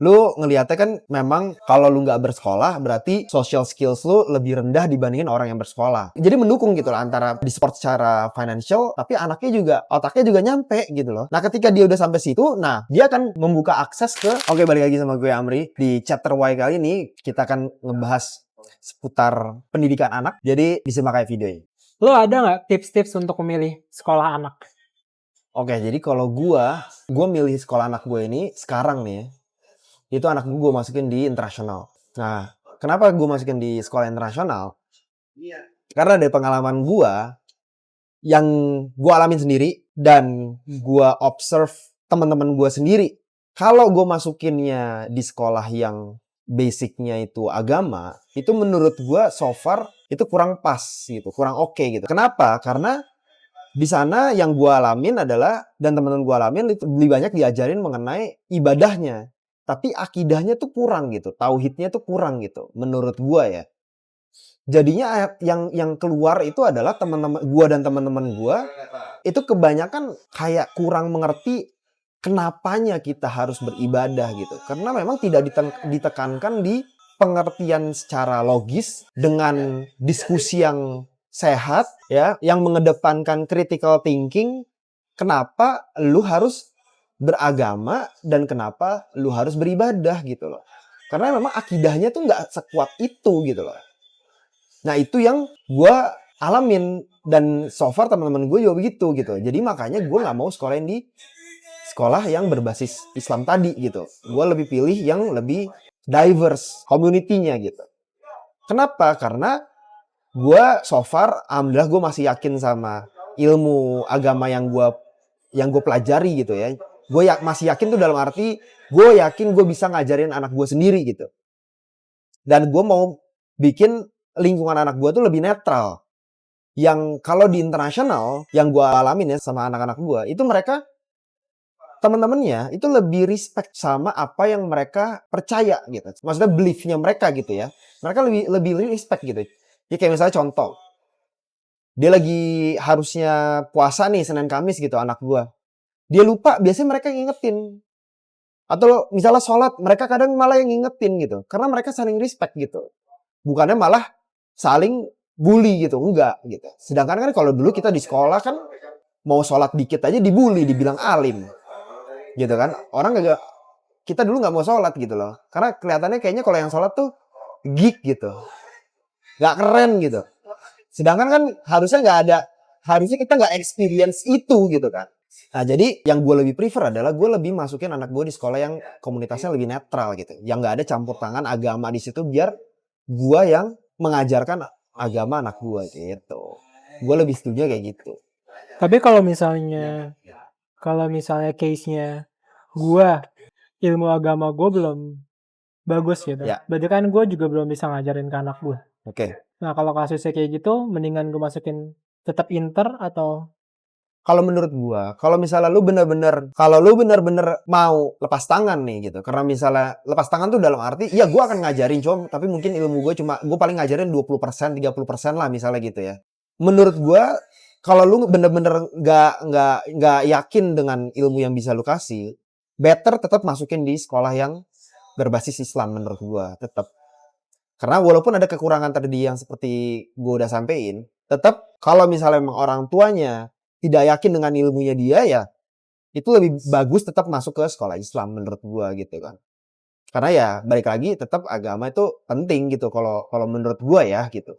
Lu ngelihatnya kan memang kalau lu nggak bersekolah berarti social skills lu lebih rendah dibandingin orang yang bersekolah. Jadi mendukung gitu lah antara di support secara financial tapi anaknya juga otaknya juga nyampe gitu loh. Nah, ketika dia udah sampai situ, nah dia akan membuka akses ke Oke, balik lagi sama gue Amri. Di chapter Y kali ini kita akan ngebahas seputar pendidikan anak. Jadi disimak kayak video ini. Lo ada nggak tips-tips untuk memilih sekolah anak? Oke, jadi kalau gue milih sekolah anak gue ini sekarang nih ya, itu anak gue masukin di internasional. Nah, kenapa gue masukin di sekolah internasional? Karena dari pengalaman gue yang gue alamin sendiri dan gue observe teman-teman gue sendiri. Kalau gue masukinnya di sekolah yang basicnya itu agama, itu menurut gue so far itu kurang pas gitu, kurang oke gitu. Kenapa? Karena di sana yang gue alamin adalah, dan teman-teman gue alamin, itu lebih banyak diajarin mengenai ibadahnya. Tapi akidahnya tuh kurang gitu, tauhidnya tuh kurang gitu, menurut gue ya. Jadinya yang keluar itu adalah teman-teman gue dan teman-teman gue itu kebanyakan kayak kurang mengerti kenapanya kita harus beribadah gitu. Karena memang tidak ditekankan di pengertian secara logis dengan diskusi yang sehat ya, yang mengedepankan critical thinking. Kenapa lu harus beragama dan kenapa lu harus beribadah gitu loh. Karena memang akidahnya tuh nggak sekuat itu gitu loh. Nah, itu yang gue alamin dan so far teman-teman gue juga begitu gitu. Jadi makanya gue nggak mau sekolahin di sekolah yang berbasis Islam tadi gitu. Gue lebih pilih yang lebih diverse community-nya gitu. Kenapa? Karena gue so far, alhamdulillah gue masih yakin sama ilmu agama yang gue pelajari gitu ya. Gue masih yakin tuh dalam arti gue yakin gue bisa ngajarin anak gue sendiri gitu. Dan gue mau bikin lingkungan anak gue tuh lebih netral. Yang kalau di internasional yang gue alamin ya sama anak-anak gue, itu mereka teman-temannya itu lebih respect sama apa yang mereka percaya gitu. Maksudnya beliefnya mereka gitu ya. Mereka lebih respect gitu. Ya kayak misalnya contoh, dia lagi harusnya puasa nih Senin Kamis gitu anak gue. Dia lupa, biasanya mereka ngingetin. Atau misalnya sholat, mereka kadang malah yang ngingetin gitu. Karena mereka saling respect gitu. Bukannya malah saling bully gitu, enggak gitu. Sedangkan kan kalau dulu kita di sekolah kan mau sholat dikit aja dibully, dibilang alim. Gitu kan. Orang kita dulu nggak mau sholat gitu loh. Karena kelihatannya kayaknya kalau yang sholat tuh geek gitu. Nggak keren gitu. Sedangkan kan harusnya kita nggak experience itu gitu kan. Nah, jadi yang gue lebih prefer adalah gue lebih masukin anak gue di sekolah yang komunitasnya lebih netral gitu. Yang nggak ada campur tangan agama di situ biar gue yang mengajarkan agama anak gue gitu. Gue lebih setuju kayak gitu. Tapi kalau misalnya case-nya gue, ilmu agama gue belum bagus gitu. Ya. Berarti kan gue juga belum bisa ngajarin ke anak gue. Oke. Nah, kalau kasusnya kayak gitu, mendingan gue masukin tetap inter atau Kalau menurut gua, kalau misalnya lu bener-bener mau lepas tangan nih gitu. Karena misalnya lepas tangan tuh dalam arti, ya gua akan ngajarin tapi mungkin ilmu gua paling ngajarin 20%, 30% lah misalnya gitu ya. Menurut gua, kalau lu bener-bener nggak yakin dengan ilmu yang bisa lu kasih, better tetap masukin di sekolah yang berbasis Islam menurut gua, tetap. Karena walaupun ada kekurangan tadi yang seperti gua udah sampein, tetap kalau misalnya memang orang tuanya tidak yakin dengan ilmunya dia ya, itu lebih bagus tetap masuk ke sekolah Islam menurut gua gitu kan. Karena ya balik lagi tetap agama itu penting gitu kalau menurut gua ya gitu.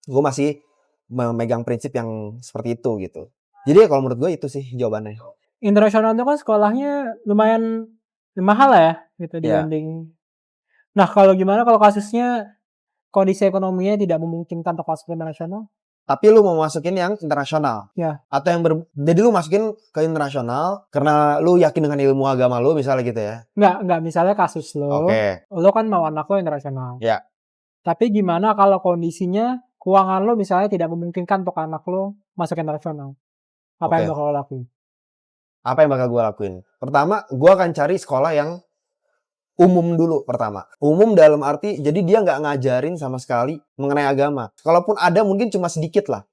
Gua masih memegang prinsip yang seperti itu gitu. Jadi ya kalau menurut gua itu sih jawabannya. internasional itu kan sekolahnya lumayan mahal lah ya gitu Ya. dibanding. Nah, kalau gimana kalau kasusnya kondisi ekonominya tidak memungkinkan untuk masuk ke internasional? Tapi lu mau masukin yang internasional. Ya. Atau yang jadi lu masukin ke internasional karena lu yakin dengan ilmu agama lu misalnya gitu ya. Enggak, misalnya kasus lo. Oke. Lo kan mau anak lo internasional. Ya. Tapi gimana kalau kondisinya keuangan lo misalnya tidak memungkinkan untuk anak lo masuk internasional? Apa yang bakal lo lakuin? Apa yang bakal gue lakuin? Pertama, gue akan cari sekolah yang umum dulu pertama. Umum dalam arti, jadi dia nggak ngajarin sama sekali mengenai agama. Kalaupun ada mungkin cuma sedikit lah.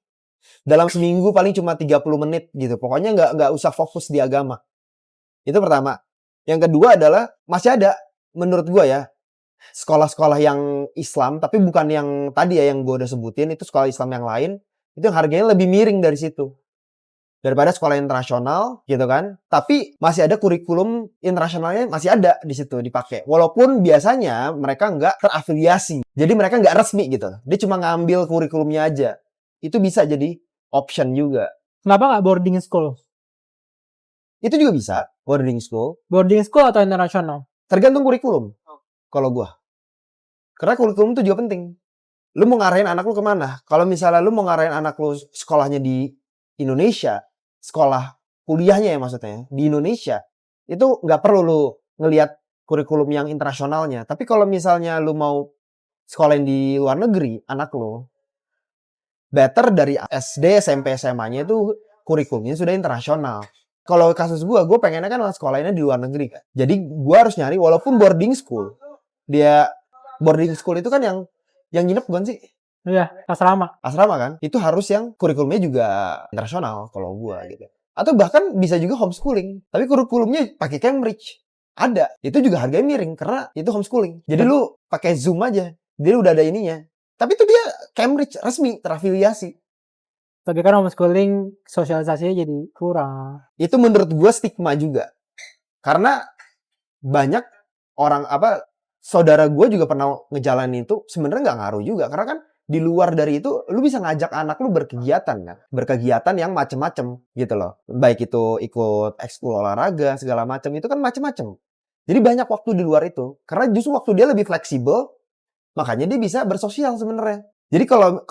Dalam seminggu paling cuma 30 menit gitu. Pokoknya nggak usah fokus di agama. Itu pertama. Yang kedua adalah masih ada menurut gua ya, sekolah-sekolah yang Islam, tapi bukan yang tadi ya yang gua udah sebutin, itu sekolah Islam yang lain, itu yang harganya lebih miring dari situ. Daripada sekolah internasional gitu kan. Tapi masih ada kurikulum internasionalnya masih ada di situ dipakai. Walaupun biasanya mereka nggak terafiliasi. Jadi mereka nggak resmi gitu. Dia cuma ngambil kurikulumnya aja. Itu bisa jadi option juga. Kenapa nggak boarding school? Itu juga bisa, boarding school. Boarding school atau internasional? Tergantung kurikulum kalau gua. Karena kurikulum itu juga penting. Lu mau ngarahin anak lu kemana? Kalau misalnya lu mau ngarahin anak lu sekolahnya di Indonesia, sekolah kuliahnya ya maksudnya, di Indonesia, itu nggak perlu lu ngelihat kurikulum yang internasionalnya. Tapi kalau misalnya lu mau sekolahin di luar negeri, anak lu, better dari SD, SMP, SMA-nya itu kurikulumnya sudah internasional. Kalau kasus gue pengennya kan sekolahinnya di luar negeri kan. Jadi gue harus nyari walaupun boarding school. Dia boarding school itu kan yang nginep bukan sih? Iya, asrama. Asrama kan? Itu harus yang kurikulumnya juga internasional kalau gua gitu. Atau bahkan bisa juga homeschooling. Tapi kurikulumnya pakai Cambridge. Ada. Itu juga harganya miring karena itu homeschooling. Jadi lu pakai Zoom aja. Dia udah ada ininya. Tapi itu dia Cambridge resmi, terafiliasi. Tapi kan homeschooling sosialisasinya jadi kurang. Itu menurut gua stigma juga. Karena banyak orang saudara gue juga pernah ngejalanin itu sebenarnya nggak ngaruh juga karena kan di luar dari itu lu bisa ngajak anak lu berkegiatan yang macem-macem gitu loh, baik itu ikut ekskul olahraga segala macem, itu kan macem-macem. Jadi banyak waktu di luar itu karena justru waktu dia lebih fleksibel, makanya dia bisa bersosial sebenarnya. Jadi kalau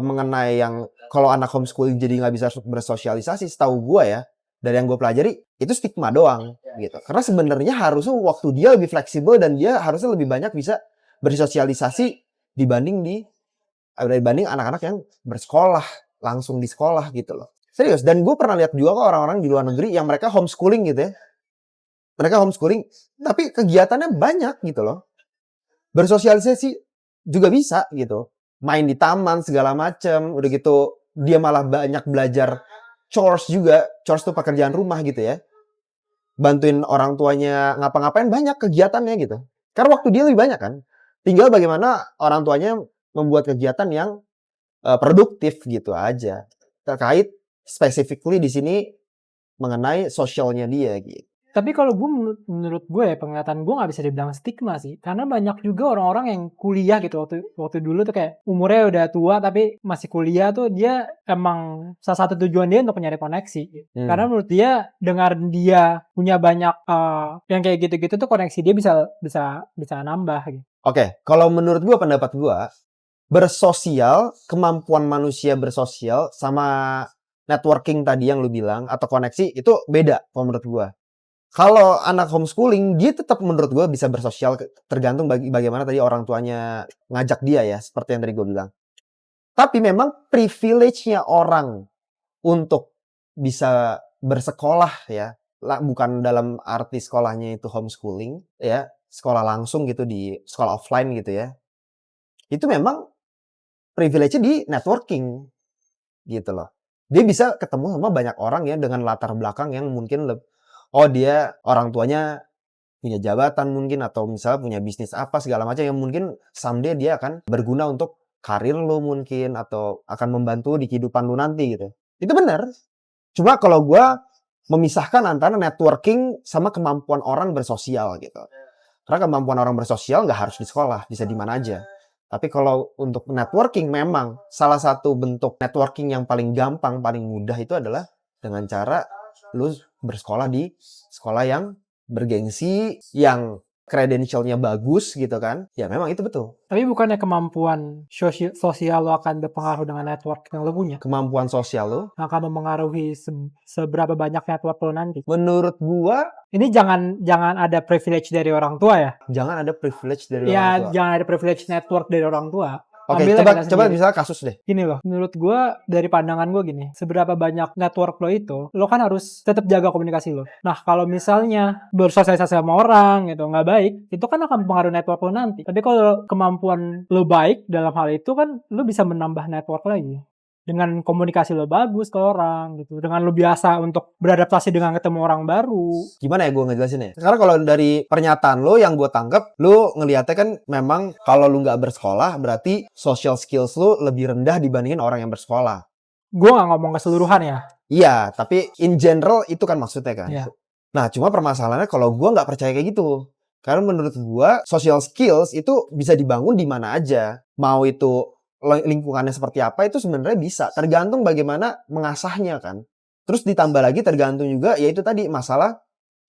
mengenai yang kalau anak homeschooling jadi nggak bisa bersosialisasi, setahu gue ya dari yang gue pelajari itu stigma doang gitu. Karena sebenarnya harusnya waktu dia lebih fleksibel dan dia harusnya lebih banyak bisa bersosialisasi dibanding anak-anak yang bersekolah langsung di sekolah gitu loh. Serius. Dan gue pernah lihat juga kok orang-orang di luar negeri yang mereka homeschooling gitu ya. Mereka homeschooling tapi kegiatannya banyak gitu loh. Bersosialisasi juga bisa gitu. Main di taman segala macem. Udah gitu dia malah banyak belajar chores juga. Chores tuh pekerjaan rumah gitu ya. Bantuin orang tuanya ngapa-ngapain, banyak kegiatannya gitu. Karena waktu dia lebih banyak kan. Tinggal bagaimana orang tuanya membuat kegiatan yang produktif gitu aja. Terkait specifically di sini mengenai sosialnya dia gitu. Tapi kalau menurut gue ya, penglihatan gue nggak bisa dibilang stigma sih. Karena banyak juga orang-orang yang kuliah gitu. Waktu dulu tuh kayak umurnya udah tua tapi masih kuliah tuh dia emang salah satu tujuan dia untuk mencari koneksi. Karena menurut dia dengan dia punya banyak yang kayak gitu-gitu tuh koneksi dia bisa nambah gitu. Oke, kalau menurut gue, pendapat gue, bersosial, kemampuan manusia bersosial sama networking tadi yang lu bilang atau koneksi itu beda kalau menurut gue. Kalau anak homeschooling, dia tetap menurut gue bisa bersosial, tergantung bagaimana tadi orang tuanya ngajak dia ya, seperti yang tadi gue bilang. Tapi memang privilege-nya orang untuk bisa bersekolah ya, bukan dalam arti sekolahnya itu homeschooling ya, sekolah langsung gitu di sekolah offline gitu ya. Itu memang privilege-nya di networking gitu loh. Dia bisa ketemu sama banyak orang ya dengan latar belakang yang mungkin dia orang tuanya punya jabatan mungkin atau misalnya punya bisnis apa segala macam yang mungkin someday dia akan berguna untuk karir lo mungkin atau akan membantu di kehidupan lo nanti gitu. Itu benar. Cuma kalau gue memisahkan antara networking sama kemampuan orang bersosial gitu. Karena kemampuan orang bersosial nggak harus di sekolah, bisa di mana aja. Tapi kalau untuk networking memang salah satu bentuk networking yang paling gampang, paling mudah itu adalah dengan cara lu bersekolah di sekolah yang bergengsi, yang credentialnya bagus gitu kan. Ya memang itu betul. Tapi bukannya kemampuan sosial lo akan berpengaruh dengan network yang lo punya? Kemampuan sosial lo akan mempengaruhi seberapa banyak network lo nanti. Menurut gua, ini jangan ada privilege dari orang tua ya. Jangan ada privilege dari ya, orang tua. Jangan ada privilege network dari orang tua. Oke, coba misalnya kasus deh. Gini loh, menurut gue dari pandangan gue gini, seberapa banyak network lo itu, lo kan harus tetap jaga komunikasi lo. Nah, kalau misalnya bersosialisasi sama orang gitu nggak baik, itu kan akan mempengaruhi network lo nanti. Tapi kalau kemampuan lo baik dalam hal itu kan, lo bisa menambah network lagi. dengan komunikasi lo bagus ke orang gitu, dengan lo biasa untuk beradaptasi dengan ketemu orang baru. Gimana ya gue ngejelasin ya? Karena kalau dari pernyataan lo yang gue tangkap, lo ngeliatnya kan memang kalau lo nggak bersekolah, berarti social skills lo lebih rendah dibandingin orang yang bersekolah. Gue nggak ngomong keseluruhan ya. Iya, tapi in general itu kan maksudnya kan. Iya. Nah, cuma permasalahannya kalau gue nggak percaya kayak gitu. Karena menurut gue, social skills itu bisa dibangun di mana aja. Mau itu lingkungannya seperti apa, itu sebenarnya bisa. Tergantung bagaimana mengasahnya kan. Terus ditambah lagi tergantung juga, yaitu tadi masalah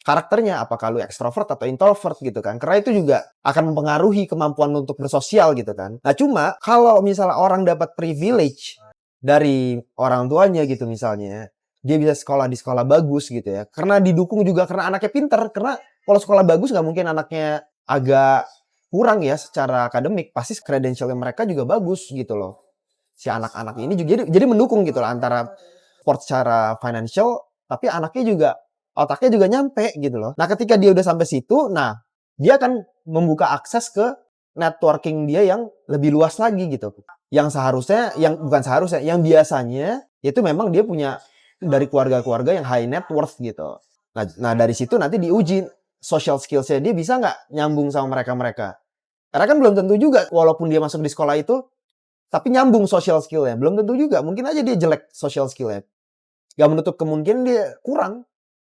karakternya. Apakah lu ekstrovert atau introvert gitu kan. Karena itu juga akan mempengaruhi kemampuan lu untuk bersosial gitu kan. Nah, cuma kalau misalnya orang dapat privilege dari orang tuanya gitu misalnya, dia bisa sekolah di sekolah bagus gitu ya. Karena didukung juga karena anaknya pinter. Karena kalau sekolah bagus nggak mungkin anaknya agak kurang ya secara akademik. Pasti credentialnya mereka juga bagus gitu loh. Si anak-anak ini juga jadi mendukung gitu loh. Antara support secara financial, tapi anaknya juga, otaknya juga nyampe gitu loh. Nah ketika dia udah sampai situ, nah dia akan membuka akses ke networking dia yang lebih luas lagi gitu. Yang seharusnya, yang bukan seharusnya, yang biasanya itu memang dia punya dari keluarga-keluarga yang high net worth gitu. Nah dari situ nanti diuji social skills-nya dia bisa nggak nyambung sama mereka-mereka. Karena kan belum tentu juga walaupun dia masuk di sekolah itu, tapi nyambung social skill-nya. Belum tentu juga. Mungkin aja dia jelek social skill-nya. Gak menutup kemungkinan dia kurang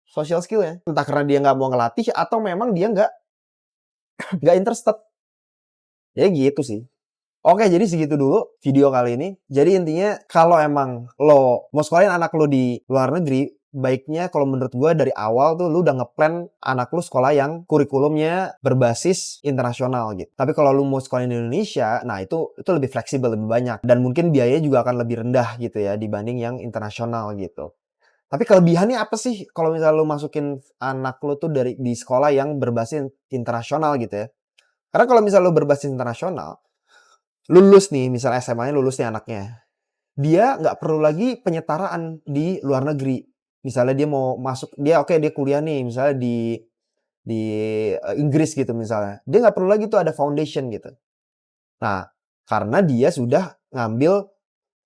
social skill-nya. Entah karena dia nggak mau ngelatih atau memang dia nggak interested. Ya gitu sih. Oke, jadi segitu dulu video kali ini. Jadi intinya kalau emang lo mau sekolahin anak lo di luar negeri, baiknya kalau menurut gue dari awal tuh lu udah ngeplan anak lu sekolah yang kurikulumnya berbasis internasional gitu. Tapi kalau lu mau sekolah di Indonesia, nah itu lebih fleksibel, lebih banyak. Dan mungkin biayanya juga akan lebih rendah gitu ya dibanding yang internasional gitu. Tapi kelebihannya apa sih kalau misalnya lu masukin anak lu tuh di sekolah yang berbasis internasional gitu ya. Karena kalau misalnya lu berbasis internasional, lulus nih, misalnya SMA-nya lulus nih anaknya. Dia nggak perlu lagi penyetaraan di luar negeri. Misalnya dia mau masuk, dia kuliah nih, misalnya di Inggris gitu misalnya. Dia nggak perlu lagi tuh ada foundation gitu. Nah, karena dia sudah ngambil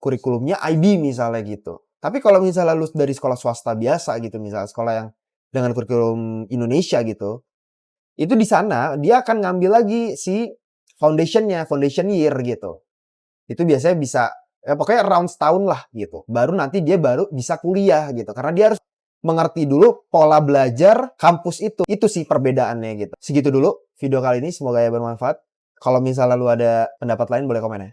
kurikulumnya IB misalnya gitu. Tapi kalau misalnya lulus dari sekolah swasta biasa gitu, misalnya sekolah yang dengan kurikulum Indonesia gitu, itu di sana dia akan ngambil lagi si foundation-nya, foundation year gitu. Itu biasanya bisa, ya pokoknya around setahun lah gitu. Baru nanti dia baru bisa kuliah gitu. Karena dia harus mengerti dulu pola belajar kampus itu. Itu sih perbedaannya gitu. Segitu dulu video kali ini, semoga ya bermanfaat. Kalau misalnya lu ada pendapat lain boleh komen ya.